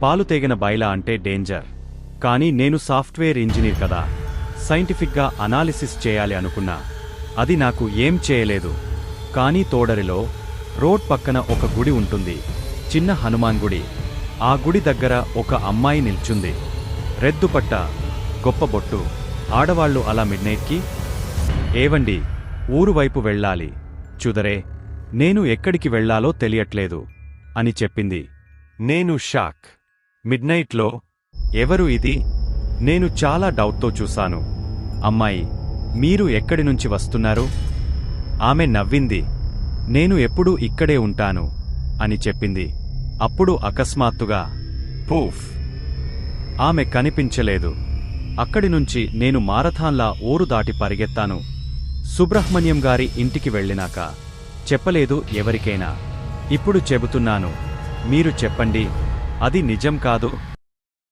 పాలుతేగిన bylaw అంటే danger. కానీ నేను సాఫ్ట్వేర్ ఇంజనీర్ కదా, సైంటిఫిక్గా అనాలిసిస్ చేయాలి అనుకున్నా. అది నాకు ఏం చేయలేదు. కానీ తోడరిలో రోడ్ పక్కన ఒక గుడి ఉంటుంది, చిన్న హనుమాన్ గుడి. ఆ గుడి దగ్గర ఒక అమ్మాయి నిల్చుంది. రెద్దుపట్ట, గొప్ప బొట్టు. ఆడవాళ్లు అలా మిడ్నైట్కి, ఏవండి, ఊరువైపు వెళ్ళాలి చూదరే, నేను ఎక్కడికి వెళ్లాలో తెలియట్లేదు అని చెప్పింది. నేను షాక్. మిడ్నైట్లో ఎవరు ఇది? నేను చాలా డౌట్తో చూశాను. అమ్మాయి, మీరు ఎక్కడినుంచి వస్తున్నారు? ఆమె నవ్వింది. నేను ఎప్పుడూ ఇక్కడే ఉంటాను అని చెప్పింది. అప్పుడు అకస్మాత్తుగా పూఫ్, ఆమె కనిపించలేదు. అక్కడినుంచి నేను మారథాన్లా ఊరు దాటి పరిగెత్తాను. సుబ్రహ్మణ్యం గారి ఇంటికి వెళ్ళినాక చెప్పలేదు ఎవరికైనా. ఇప్పుడు చెబుతున్నాను, మీరు చెప్పండి, అది నిజం కాదు?